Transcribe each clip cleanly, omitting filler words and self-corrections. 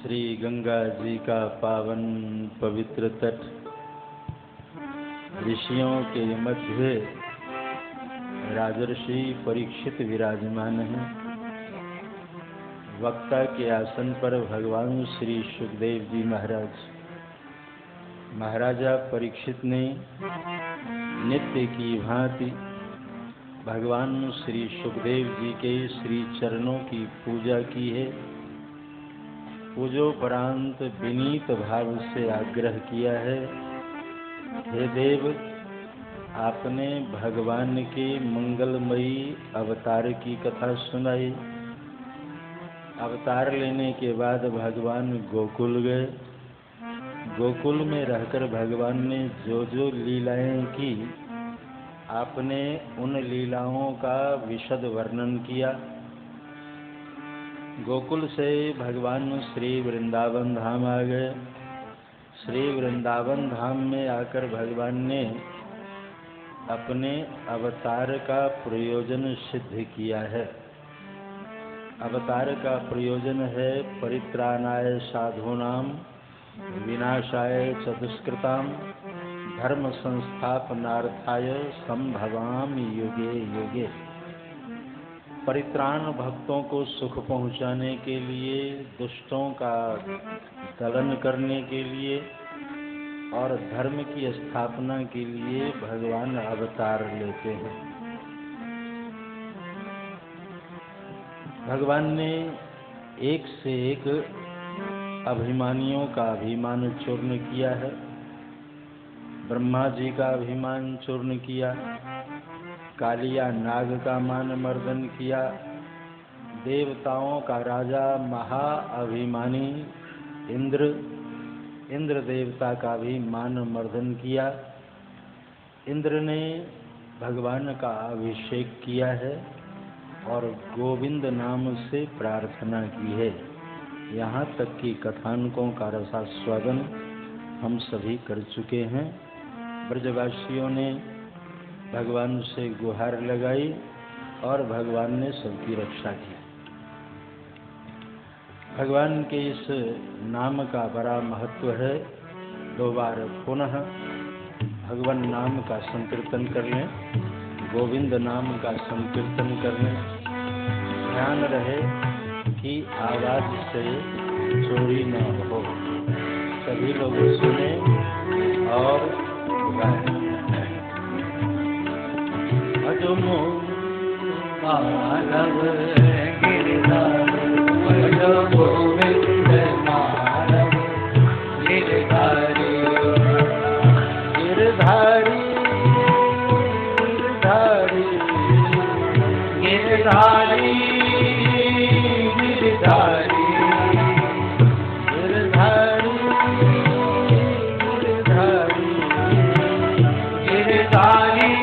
श्री गंगा जी का पावन पवित्र तट ऋषियों के मध्य राजर्षि परीक्षित विराजमान हैं। वक्ता के आसन पर भगवान श्री सुखदेव जी महाराज। महाराजा परीक्षित ने नित्य की भांति भगवान श्री सुखदेव जी के श्री चरणों की पूजा की है। पूजोपरांत विनीत भाव से आग्रह किया है, हे देव, आपने भगवान के मंगलमयी अवतार की कथा सुनाई। अवतार लेने के बाद भगवान गोकुल गए। गोकुल में रहकर भगवान ने जो जो लीलाएं की, आपने उन लीलाओं का विशद वर्णन किया। गोकुल से भगवान श्री वृंदावन धाम आ गए। श्री वृंदावन धाम में आकर भगवान ने अपने अवतार का प्रयोजन सिद्ध किया है। अवतार का प्रयोजन है परित्राणाय साधूनाम विनाशाय च दुष्कृताम धर्म संस्थापनार्थाय संभवामि युगे युगे। परित्राण भक्तों को सुख पहुँचाने के लिए, दुष्टों का दलन करने के लिए और धर्म की स्थापना के लिए भगवान अवतार लेते हैं। भगवान ने एक से एक अभिमानियों का अभिमान चूर्ण किया है। ब्रह्मा जी का अभिमान चूर्ण किया, कालिया नाग का मान मर्दन किया, देवताओं का राजा महाअभिमानी इंद्र देवता का भी मान मर्दन किया। इंद्र ने भगवान का अभिषेक किया है और गोविंद नाम से प्रार्थना की है। यहाँ तक कि कथानकों का रसास्वादन हम सभी कर चुके हैं। ब्रजवासियों ने भगवान से गुहार लगाई और भगवान ने सबकी रक्षा की। भगवान के इस नाम का बड़ा महत्व है। दो बार पुनः भगवान नाम का संकीर्तन कर लें, गोविंद नाम का संकीर्तन कर लें। ध्यान रहे कि आवाज से चोरी न हो। सभी लोग सुने और गाएं। अजमो मानव गिरधार, अजो गोविंद मानव गिरधारी, गिरधारी गिरधारी गिरधारी गिरधारी गिरधारी गिरधारी गिरधारी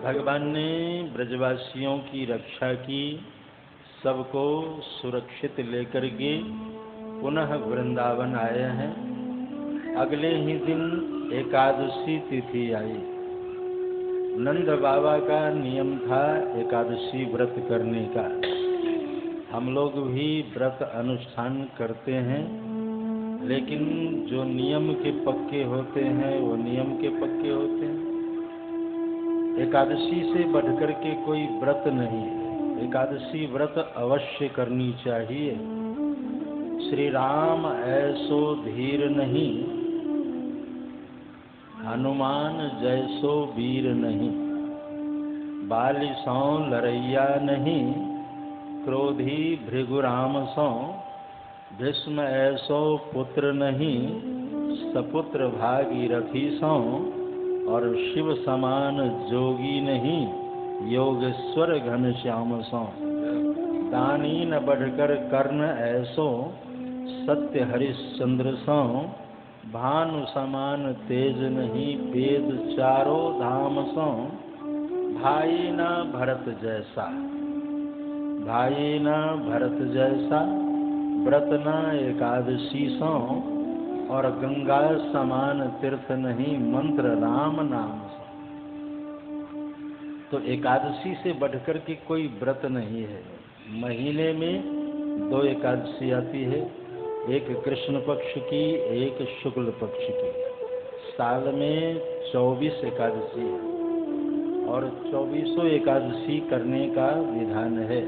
भगवान ने ब्रजवासियों की रक्षा की, सबको सुरक्षित लेकर के पुनः वृंदावन आए हैं। अगले ही दिन एकादशी तिथि आई। नंद बाबा का नियम था एकादशी व्रत करने का। हम लोग भी व्रत अनुष्ठान करते हैं, लेकिन जो नियम के पक्के होते हैं वो नियम के पक्के होते हैं। एकादशी से बढ़कर के कोई व्रत नहीं है। एकादशी व्रत अवश्य करनी चाहिए। श्री राम ऐसो धीर नहीं, हनुमान जैसो वीर नहीं, बाली सौ लड़ैया नहीं, क्रोधी भृगुराम सौ, भीष्म ऐसो पुत्र नहीं, सपुत्र भागीरथी सौ, और शिव समान जोगी नहीं, योगेश्वर घनश्याम सौ, दानी न बढ़कर कर्ण ऐसो, सत्य हरिश्चंद्र सौ, भानु समान तेज नहीं, वेद चारों धाम सौ, भाई न भरत जैसा, भाई न भरत जैसा, व्रत न एकादशी सौ, और गंगा समान तीर्थ नहीं, मंत्र राम नाम सौ। तो एकादशी से बढ़कर के कोई व्रत नहीं है। महीने में 2 एकादशी आती है, एक कृष्ण पक्ष की, एक शुक्ल पक्ष की। साल में 24 एकादशी है और 24 एकादशी करने का विधान है।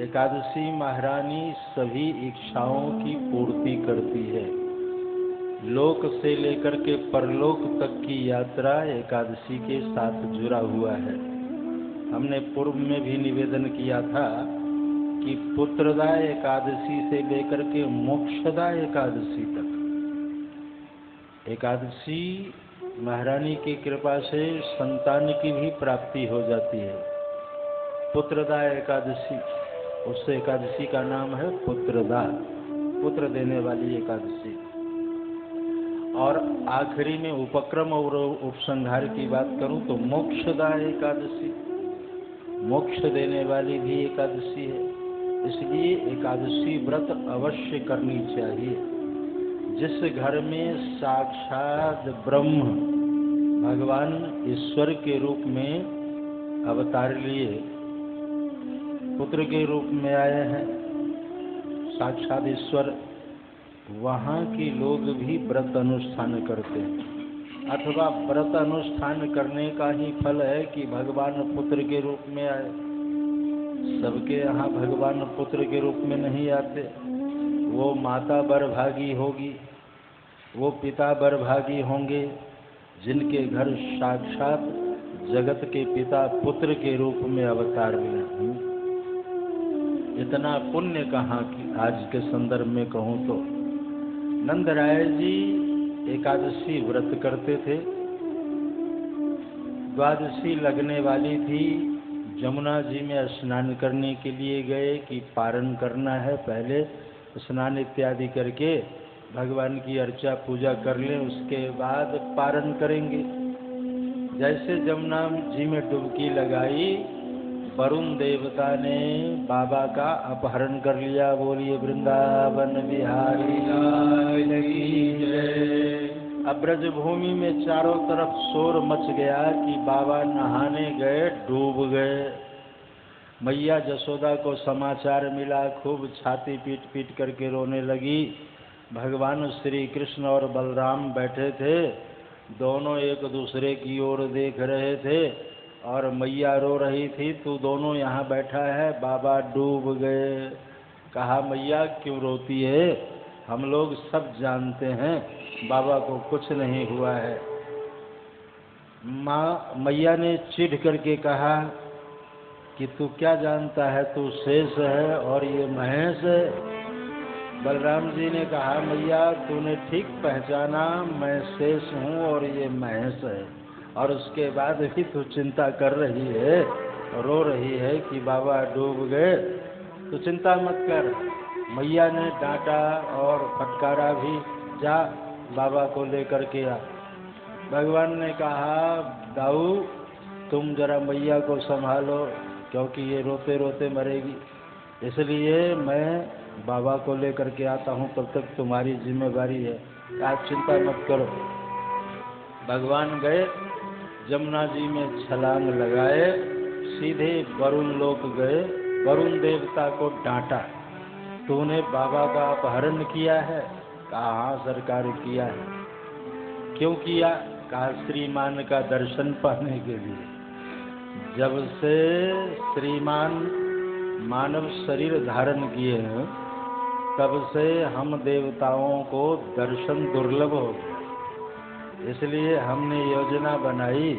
एकादशी महारानी सभी इच्छाओं की पूर्ति करती है। लोक से लेकर के परलोक तक की यात्रा एकादशी के साथ जुड़ा हुआ है। हमने पूर्व में भी निवेदन किया था कि पुत्रदा एकादशी से लेकर के मोक्षदा एकादशी तक एकादशी महारानी की कृपा से संतान की भी प्राप्ति हो जाती है। पुत्रदा एकादशी, उस एकादशी का नाम है पुत्रदा, पुत्र देने वाली एकादशी। और आखिरी में उपक्रम और उपसंहार की बात करूं तो मोक्षदा एकादशी, मोक्ष देने वाली भी एकादशी है। इसलिए एकादशी व्रत अवश्य करनी चाहिए। जिस घर में साक्षात ब्रह्म भगवान ईश्वर के रूप में अवतार लिए, पुत्र के रूप में आए हैं साक्षात ईश्वर, वहाँ के लोग भी व्रत अनुष्ठान करते हैं। अथवा व्रत अनुष्ठान करने का ही फल है कि भगवान पुत्र के रूप में आए। सबके यहाँ भगवान पुत्र के रूप में नहीं आते। वो माता बरभागी होगी, वो पिता बरभागी होंगे, जिनके घर साक्षात जगत के पिता पुत्र के रूप में अवतार लिए। इतना पुण्य कहाँ की आज के संदर्भ में कहूँ तो नंदराय जी एकादशी व्रत करते थे। द्वादशी लगने वाली थी, जमुना जी में स्नान करने के लिए गए कि पारण करना है, पहले स्नान इत्यादि करके भगवान की अर्चा पूजा कर लें, उसके बाद पारण करेंगे। जैसे जमुना जी में डुबकी लगाई, वरुण देवता ने बाबा का अपहरण कर लिया। बोलिए वृंदावन बिहारी लाल की जय। अब ब्रजभूमि में चारों तरफ शोर मच गया कि बाबा नहाने गए, डूब गए। मैया जसोदा को समाचार मिला, खूब छाती पीट पीट करके रोने लगी। भगवान श्री कृष्ण और बलराम बैठे थे, दोनों एक दूसरे की ओर देख रहे थे और मैया रो रही थी, तू दोनों यहाँ बैठा है, बाबा डूब गए। कहा मैया क्यों रोती है, हम लोग सब जानते हैं बाबा को कुछ नहीं हुआ है। माँ मैया ने चिढ़ करके कहा कि तू क्या जानता है, तू शेष है और ये महेश है। बलराम जी ने कहा मैया तूने ठीक पहचाना, मैं शेष हूँ और ये महेश है, और उसके बाद भी तू चिंता कर रही है, रो रही है कि बाबा डूब गए। तो चिंता मत कर। मैया ने डांटा और फटकारा भी, जा बाबा को लेकर के आ। भगवान ने कहा दाऊ तुम जरा मैया को संभालो, क्योंकि ये रोते रोते मरेगी, इसलिए मैं बाबा को लेकर के आता हूँ, तब तक तुम्हारी जिम्मेवारी है, आप चिंता मत करो। भगवान गए, जमुना जी में छलांग लगाए, सीधे वरुण लोक गए। वरुण देवता को डांटा, तूने बाबा का अपहरण किया है? कहा हाँ सरकार किया है। क्यों किया? कहा श्रीमान का दर्शन पाने के लिए। जब से श्रीमान मानव शरीर धारण किए हैं, तब से हम देवताओं को दर्शन दुर्लभ हो गया। इसलिए हमने योजना बनाई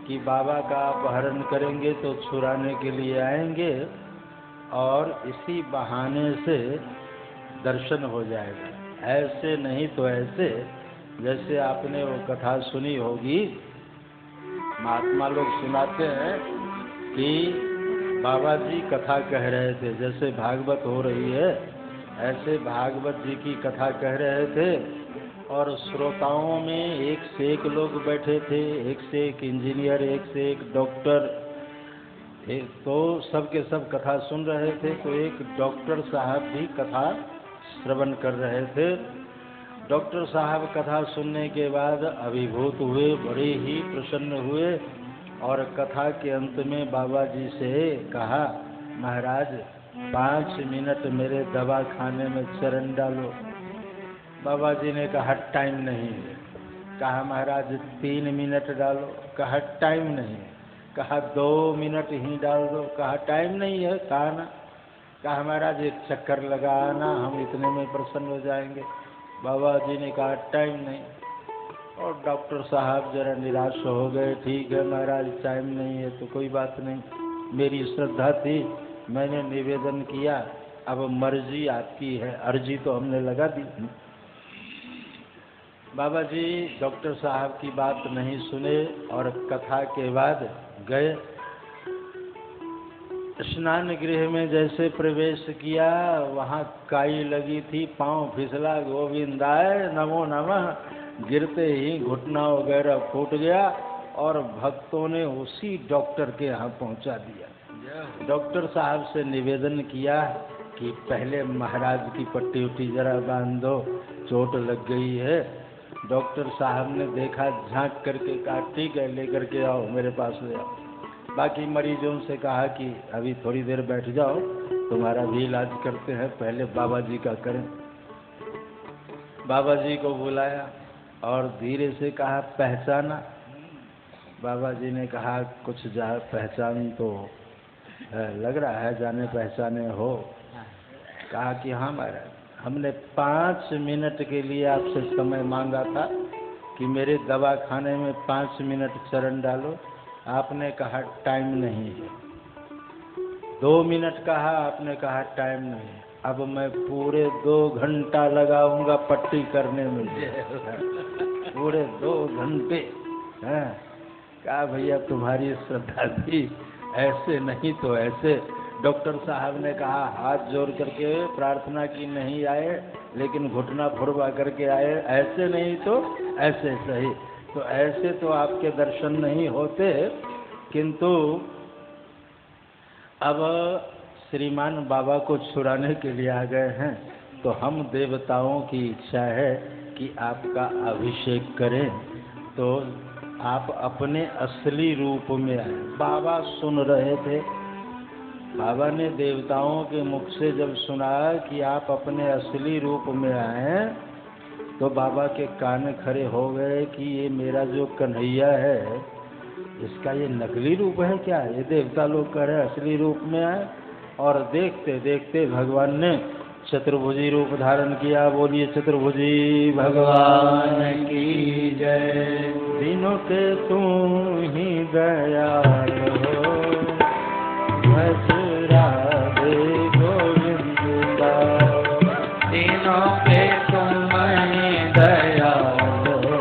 कि बाबा का अपहरण करेंगे तो छुड़ाने के लिए आएंगे और इसी बहाने से दर्शन हो जाएगा। ऐसे नहीं तो ऐसे, जैसे आपने वो कथा सुनी होगी, महात्मा लोग सुनाते हैं कि बाबा जी कथा कह रहे थे, जैसे भागवत हो रही है ऐसे भागवत जी की कथा कह रहे थे, और श्रोताओं में एक से एक लोग बैठे थे, एक से एक इंजीनियर, एक से एक डॉक्टर, तो सबके सब कथा सुन रहे थे। तो एक डॉक्टर साहब भी कथा श्रवण कर रहे थे। डॉक्टर साहब कथा सुनने के बाद अभिभूत हुए, बड़े ही प्रसन्न हुए, और कथा के अंत में बाबा जी से कहा, महाराज 5 मिनट मेरे दवा खाने में चरण डालो। बाबा जी ने कहा टाइम नहीं है। कहा महाराज 3 मिनट डालो। कहा टाइम नहीं है। कहा 2 मिनट ही डाल दो। कहा टाइम नहीं है। कहा ना। कहा महाराज एक चक्कर लगा आना, हम इतने में प्रसन्न हो जाएंगे। बाबा जी ने कहा टाइम नहीं। और डॉक्टर साहब जरा निराश हो गए। ठीक है महाराज टाइम नहीं है तो कोई बात नहीं, मेरी श्रद्धा थी, मैंने निवेदन किया, अब मर्जी आपकी है, अर्जी तो हमने लगा दी। बाबा जी डॉक्टर साहब की बात नहीं सुने और कथा के बाद गए। स्नान गृह में जैसे प्रवेश किया, वहाँ काई लगी थी, पांव फिसला, गोविंदाय नमो नमः, गिरते ही घुटना वगैरह फूट गया और भक्तों ने उसी डॉक्टर के यहाँ पहुँचा दिया। डॉक्टर साहब से निवेदन किया कि पहले महाराज की पट्टी उट्टी जरा बांध दो, चोट लग गई है। डॉक्टर साहब ने देखा, झांक करके कहा ठीक है लेकर के आओ, मेरे पास ले आओ। बाकी मरीजों से कहा कि अभी थोड़ी देर बैठ जाओ, तुम्हारा भी इलाज करते हैं, पहले बाबा जी का करें। बाबा जी को बुलाया और धीरे से कहा पहचाना। बाबा जी ने कहा कुछ पहचान तो लग रहा है, जाने पहचाने हो। कहा कि हाँ महाराज, हमने 5 मिनट के लिए आपसे समय मांगा था कि मेरे दवा खाने में 5 मिनट चरण डालो। आपने कहा टाइम नहीं है। 2 मिनट कहा, आपने कहा टाइम नहीं है। अब मैं पूरे 2 घंटा लगाऊंगा पट्टी करने में, पूरे 2 घंटे। कहा भैया तुम्हारी श्रद्धा थी, ऐसे नहीं तो ऐसे। डॉक्टर साहब ने कहा हाथ जोड़ करके प्रार्थना की, नहीं आए लेकिन घुटना फुरवा करके आए, ऐसे नहीं तो ऐसे सही। तो ऐसे तो आपके दर्शन नहीं होते, किंतु अब श्रीमान बाबा को छुड़ाने के लिए आ गए हैं, तो हम देवताओं की इच्छा है कि आपका अभिषेक करें, तो आप अपने असली रूप में आए। बाबा सुन रहे थे, बाबा ने देवताओं के मुख से जब सुना कि आप अपने असली रूप में आए, तो बाबा के कान खड़े हो गए कि ये मेरा जो कन्हैया है, इसका ये नकली रूप है क्या? ये देवता लोग कह रहे असली रूप में आए। और देखते देखते भगवान ने चतुर्भुजी रूप धारण किया। बोलिए चतुर्भुजी भगवान की जय। दिनों के तुम ही दयाल हो, राधे गोविंदा। दिनों के तुम ही दयाल हो,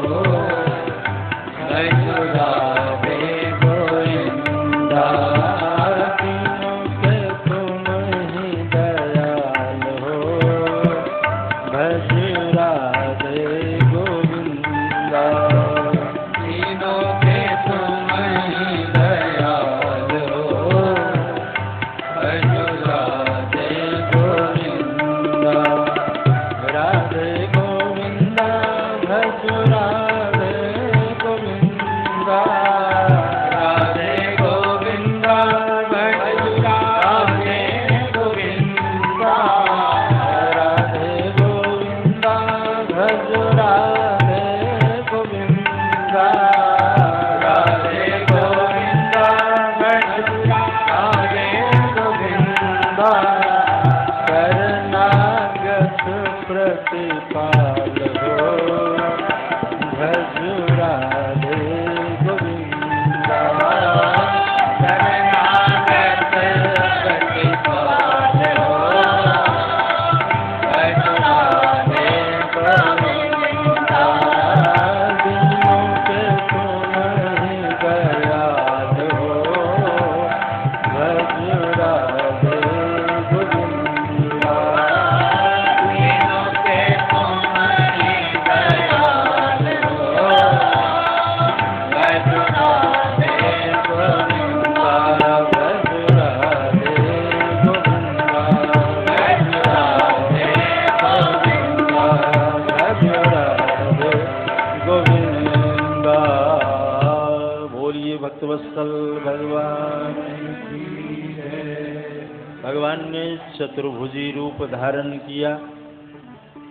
राधे गोविंदा। दिनों के तुम ही दयाल हो, भज राधे गोविंदा। दिनों के तुम ही दयाल हो, वत्सल भगवान की जय। भगवान ने चतुर्भुजी रूप धारण किया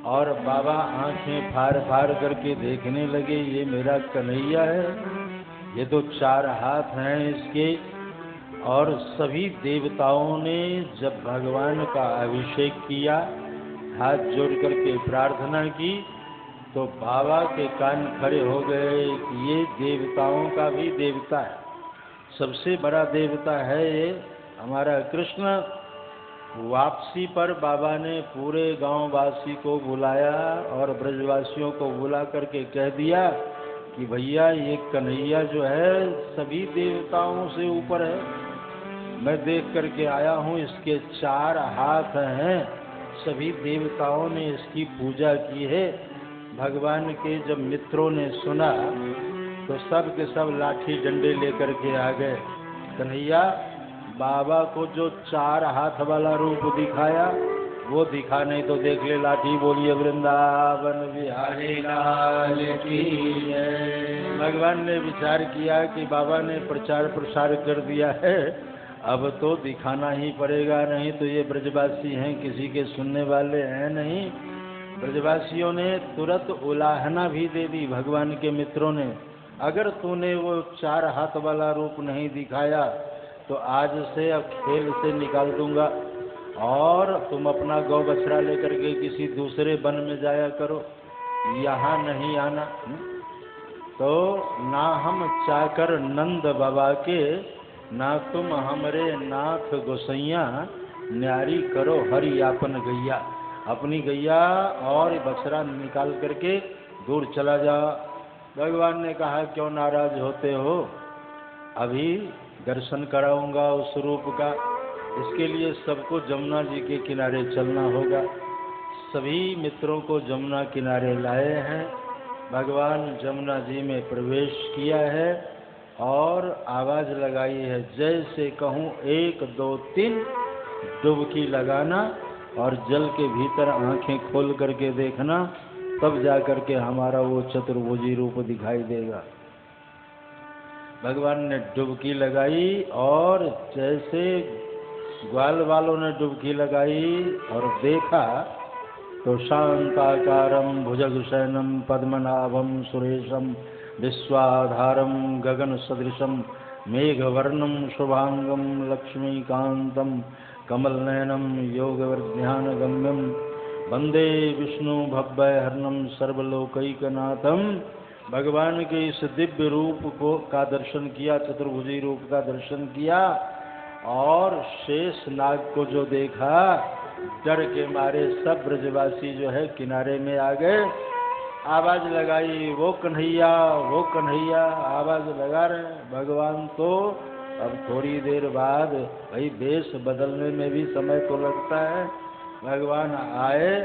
और बाबा आंखें फाड़ फाड़ करके देखने लगे, ये मेरा कन्हैया है, ये तो 4 हाथ हैं इसके। और सभी देवताओं ने जब भगवान का अभिषेक किया, हाथ जोड़ करके प्रार्थना की, तो बाबा के कान खड़े हो गए कि ये देवताओं का भी देवता है, सबसे बड़ा देवता है ये हमारा कृष्ण। वापसी पर बाबा ने पूरे गांव वासी को बुलाया और ब्रजवासियों को बुला करके कह दिया कि भैया ये कन्हैया जो है सभी देवताओं से ऊपर है, मैं देख करके आया हूँ, इसके 4 हाथ हैं, सभी देवताओं ने इसकी पूजा की है। भगवान के जब मित्रों ने सुना तो सब के सब लाठी डंडे लेकर के आ गए। कन्हैया बाबा को जो 4 हाथ वाला रूप दिखाया वो दिखा, नहीं तो देख ले लाठी। बोलिए वृंदावन बिहारी लाल की जय। भगवान ने विचार किया कि बाबा ने प्रचार प्रसार कर दिया है, अब तो दिखाना ही पड़ेगा, नहीं तो ये ब्रजवासी हैं, किसी के सुनने वाले हैं नहीं। ब्रजवासियों ने तुरंत उलाहना भी दे दी भगवान के मित्रों ने, अगर तूने वो 4 हाथ वाला रूप नहीं दिखाया तो आज से अब खेल से निकाल दूंगा और तुम अपना गौ बछड़ा लेकर के किसी दूसरे वन में जाया करो, यहाँ नहीं आना। तो ना हम चाकर नंद बाबा के, ना तुम हमरे नाथ गोसैया, न्यारी करो हरि आपन गैया। अपनी गैया और बछड़ा निकाल करके दूर चला जा। भगवान ने कहा क्यों नाराज होते हो, अभी दर्शन कराऊंगा उस रूप का, इसके लिए सबको जमुना जी के किनारे चलना होगा। सभी मित्रों को जमुना किनारे लाए हैं। भगवान जमुना जी में प्रवेश किया है और आवाज लगाई है, जैसे कहूँ 1 2 3 डुबकी लगाना और जल के भीतर आंखें खोल करके देखना, तब जा करके हमारा वो चतुर्भुजी रूप दिखाई देगा। भगवान ने डुबकी लगाई और जैसे ग्वाल वालों ने डुबकी लगाई और देखा तो शांताकारं भुजगशयनं पद्मनाभं सुरेशं विश्वाधारं गगन सदृशं मेघवर्णं शुभांगं लक्ष्मीकांतं कमलनयनं योगवर्ध्यानगम्यं वंदे विष्णु भव्यहरणं सर्वलोकैकनाथं। भगवान के इस दिव्य रूप को का दर्शन किया, चतुर्भुजी रूप का दर्शन किया और शेष नाग को जो देखा, डर के मारे सब ब्रजवासी जो है किनारे में आ गए। आवाज लगाई, वो कन्हैया वो कन्हैया, आवाज लगा रहे। भगवान तो अब थोड़ी देर बाद, भाई वेश बदलने में भी समय तो लगता है, भगवान आए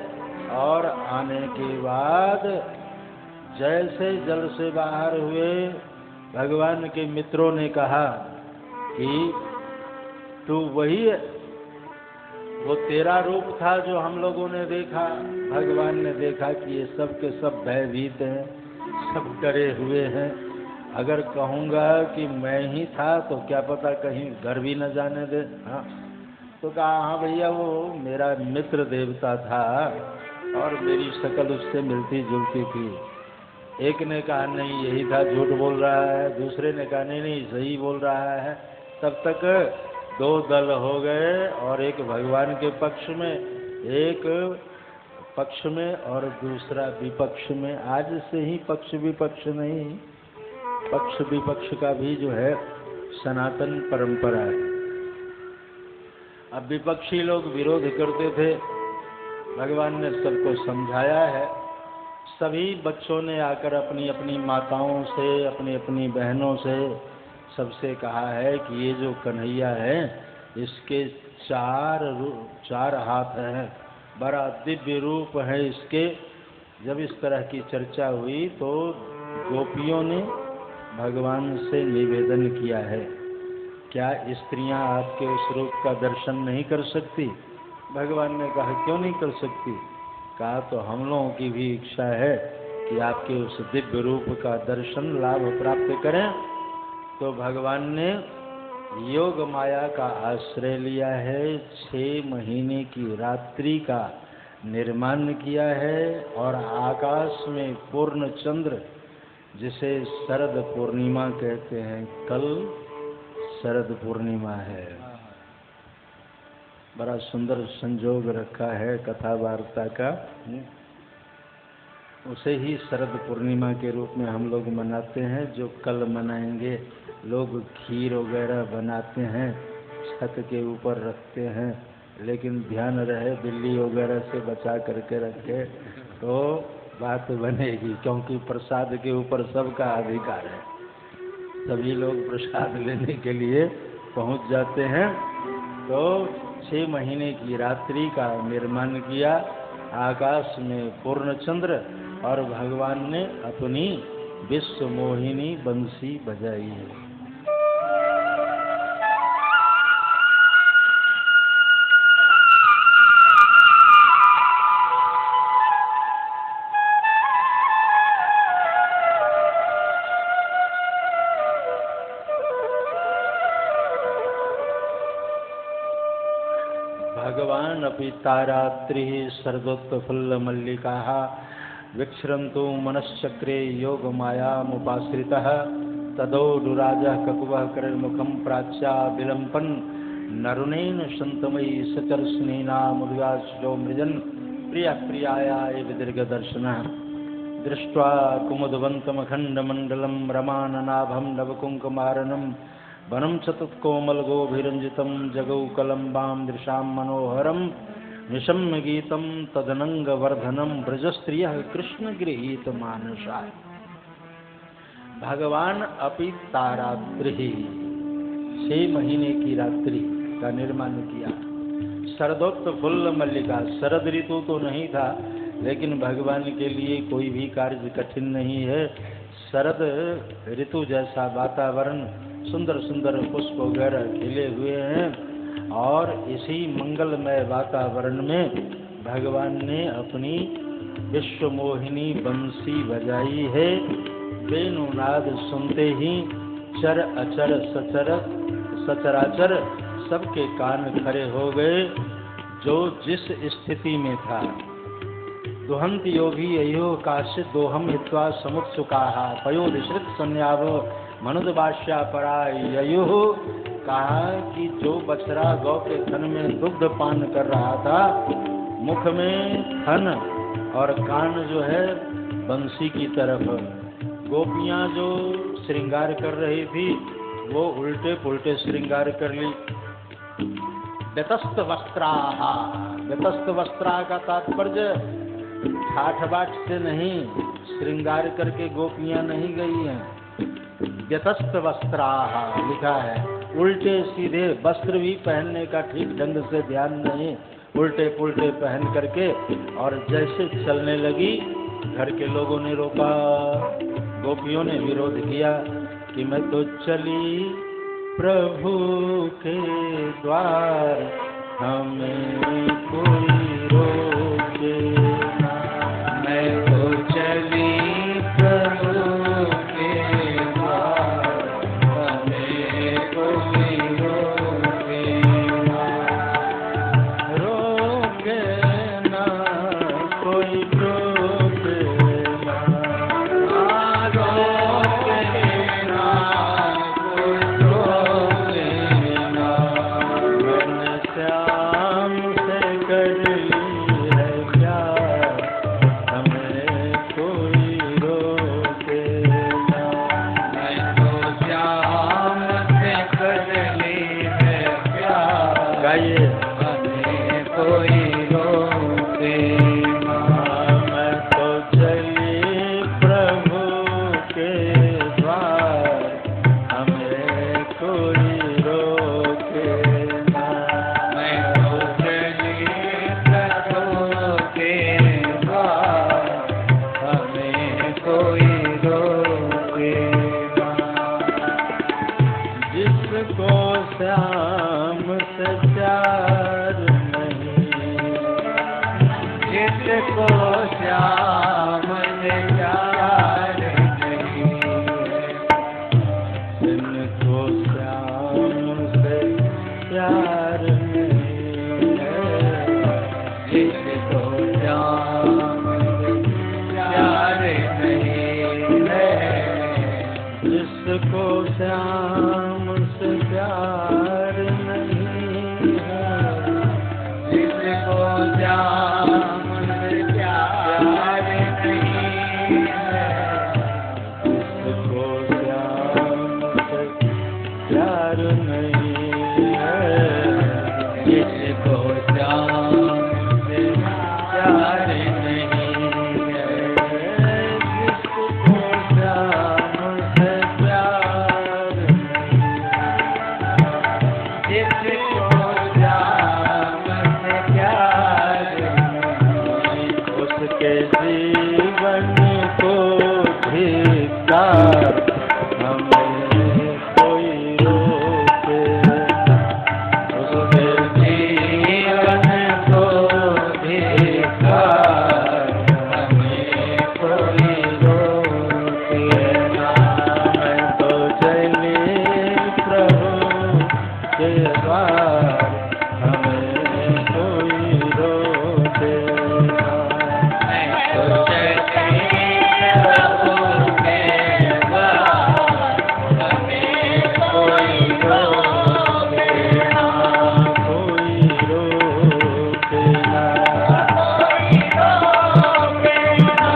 और आने के बाद जैसे जल से बाहर हुए, भगवान के मित्रों ने कहा कि तू वही है, वो तेरा रूप था जो हम लोगों ने देखा। भगवान ने देखा कि ये सब के सब भयभीत हैं, सब डरे हुए हैं, अगर कहूँगा कि मैं ही था तो क्या पता कहीं घर भी न जाने दे। हाँ, तो कहा हाँ भैया वो मेरा मित्र देवता था और मेरी शक्ल उससे मिलती जुलती थी। एक ने कहा नहीं यही था, झूठ बोल रहा है। दूसरे ने कहा नहीं नहीं सही बोल रहा है। तब तक 2 दल हो गए और एक भगवान के पक्ष में, एक पक्ष में और दूसरा विपक्ष में। आज से ही पक्ष विपक्ष नहीं, पक्ष विपक्ष का भी जो है सनातन परंपरा है। अब विपक्षी लोग विरोध करते थे, भगवान ने सबको समझाया है। सभी बच्चों ने आकर अपनी अपनी माताओं से, अपनी अपनी बहनों से सबसे कहा है कि ये जो कन्हैया है इसके 4 हाथ हैं, बड़ा दिव्य रूप है इसके। जब इस तरह की चर्चा हुई तो गोपियों ने भगवान से निवेदन किया है, क्या स्त्रियां आपके उस रूप का दर्शन नहीं कर सकती? भगवान ने कहा क्यों नहीं कर सकती? कहा तो हम लोगों की भी इच्छा है कि आपके उस दिव्य रूप का दर्शन लाभ प्राप्त करें। तो भगवान ने योग माया का आश्रय लिया है, 6 महीने की रात्रि का निर्माण किया है और आकाश में पूर्ण चंद्र, जिसे शरद पूर्णिमा कहते हैं, कल शरद पूर्णिमा है। बड़ा सुंदर संजोग रखा है कथा वार्ता का। उसे ही शरद पूर्णिमा के रूप में हम लोग मनाते हैं, जो कल मनाएंगे। लोग खीर वगैरह बनाते हैं, छत के ऊपर रखते हैं, लेकिन ध्यान रहे बिल्ली वगैरह से बचा करके रखे तो बात बनेगी, क्योंकि प्रसाद के ऊपर सबका अधिकार है। सभी लोग प्रसाद लेने के लिए पहुंच जाते हैं। तो 6 महीने की रात्रि का निर्माण किया, आकाश में पूर्ण चंद्र, और भगवान ने अपनी विश्व मोहिनी बंसी बजाई है। भगवान अपि तारात्रिः शरदोत्फुल्लमल्लिकाः विक्षरन्तु मनश्चक्रे योगमायामुपाश्रितः तदोडुराजः ककुवः करन्मुखं प्राच्या विलम्पन् नरुणेन शन्तमयी सचर्षणीनामुद्गाश्रो मृजन् प्रियः प्रियायाय विदीर्घदर्शनः दृष्ट्वा कुमुदवन्तमखण्डमण्डलं रमाननाभं नवकुङ्कुमारनं वनं च तत्कोमलगोभिरञ्जितं जगौकलम्बां दृशां मनोहरं निशम्य गीतं तदनंगवर्धनम ब्रजस्त्रियः कृष्णगृहीतमानसाः। भगवान अपि तारात्रिः 6 महीने की रात्रि का निर्माण किया। शरदोत्फुल्ल मल्लिका, शरद ऋतु तो नहीं था, लेकिन भगवान के लिए कोई भी कार्य कठिन नहीं है। शरद ऋतु जैसा वातावरण, सुंदर सुंदर पुष्प वगैरह खिले हुए हैं, और इसी मंगलमय वातावरण में भगवान ने अपनी विश्व मोहिनी बंसी बजाई है। वेणुनाद सुनते ही चर अचर सचराचर सबके कान खड़े हो गए। जो जिस स्थिति में था, दुहंत योगी अयो काश्चित् दोहम हित्वा समुत्सुकाः पयोधिश्रित संन्यावो मनुदभाष्या पराययुः। कहा कि जो बछड़ा गौ के थन में दुग्ध पान कर रहा था, मुख में थन और कान जो है बंसी की तरफ, गोपियां जो श्रृंगार कर रही थी वो उल्टे पुल्टे श्रृंगार कर ली। व्यतस्त वस्त्राः, व्यतस्त वस्त्रा का तात्पर्य ठाठ बाट से नहीं, श्रृंगार करके गोपियां नहीं गई हैं। व्यतस्त वस्त्राः लिखा है, उल्टे सीधे वस्त्र भी पहनने का ठीक ढंग से ध्यान नहीं, उल्टे पुल्टे पहन करके, और जैसे चलने लगी घर के लोगों ने रोका, गोपियों ने विरोध किया कि मैं तो चली प्रभु के द्वार, हमें कोई रोके ना। मैं तो चली प्रभु श्याम से कर ली है प्यार। जिसको श्याम से प्यार नहीं है, जिसको श्याम से प्यार नहीं है, जिसको श्याम से प्यार नहीं है, जिसको श्याम से प्यार नहीं है, जिसको श्याम से प्यार नहीं, जिसको श्याम से प्यार नहीं, उसके जीवन को धिक्कार, हमें कोई रोके, उसके जीवन को धिक्कार, हमें कोई रोके ना। मैं तो चली प्रभु के द्वार, हमें कोई रोके ना। मैं तो चली प्रभु के द्वार, हमें कोई रोके ना, कोई रोके ना, कोई रोके ना,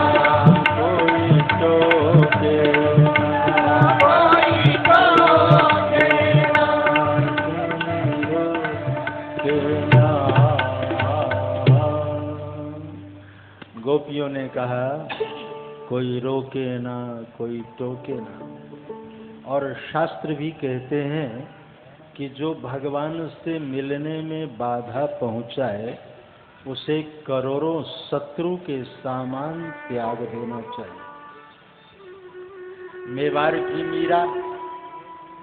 कोई टोके ना, कोई टोके ना, कोई रोके ना। गोपियों ने कहा कोई रोके ना, कोई टोके ना। और शास्त्र भी कहते हैं कि जो भगवान से मिलने में बाधा पहुंचाए उसे करोड़ों शत्रु के सामान त्याग देना चाहिए। मेवाड़ की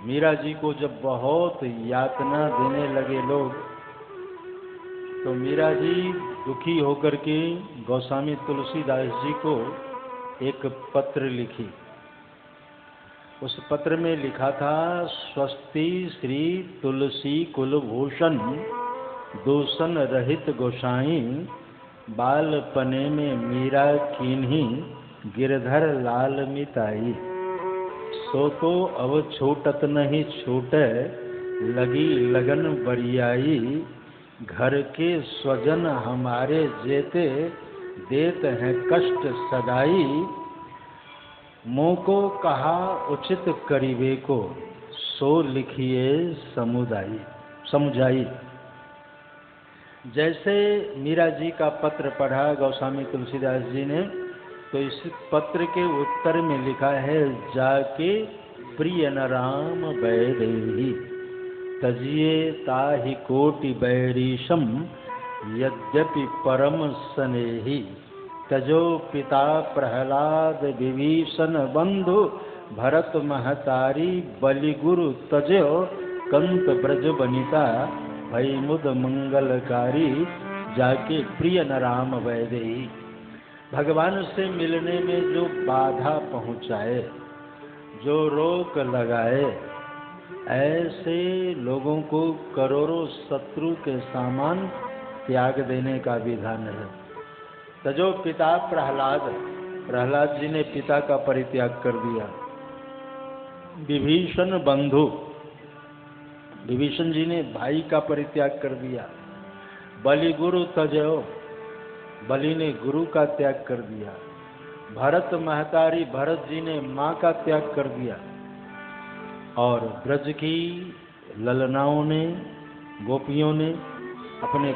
मीरा जी को जब बहुत यातना देने लगे लोग, तो मीरा जी दुखी होकर के गोस्वामी तुलसीदास जी को एक पत्र लिखी। उस पत्र में लिखा था, स्वस्ति श्री तुलसी कुलभूषण दूषण रहित गोसाई, बालपने में मीरा कीन्ही गिरधर लाल मिताई, सो तो अब छूटत नहीं छूटे, लगी लगन बरियाई, घर के स्वजन हमारे जेते, देत हैं कष्ट सदाई, मुँह को कहा उचित करीबे को, सो लिखिए समुझाई। जैसे मीरा जी का पत्र पढ़ा गोस्वामी तुलसीदास जी ने, तो इस पत्र के उत्तर में लिखा है, जाके प्रिय न राम बैदेही, तजिए ताहि कोटि बैरीशम, यद्यपि परम स्नेही, तजो पिता प्रहलाद विभीषण बंधु, भरत महतारी बलिगुरु तजो, कंत ब्रज बनिता भई मुद मंगलकारी, जाके प्रिय न राम वैदेही। भगवान से मिलने में जो बाधा पहुंचाए, जो रोक लगाए, ऐसे लोगों को करोड़ों शत्रु के सामान त्याग देने का विधान है। तजो पिता प्रहलाद जी ने पिता का परित्याग कर दिया। विभीषण जी ने भाई का परित्याग कर दिया। बलि गुरु तजो, बलि ने गुरु का त्याग कर दिया। भरत महतारी, भरत जी ने माँ का त्याग कर दिया। और ब्रज की ललनाओं ने, गोपियों ने अपने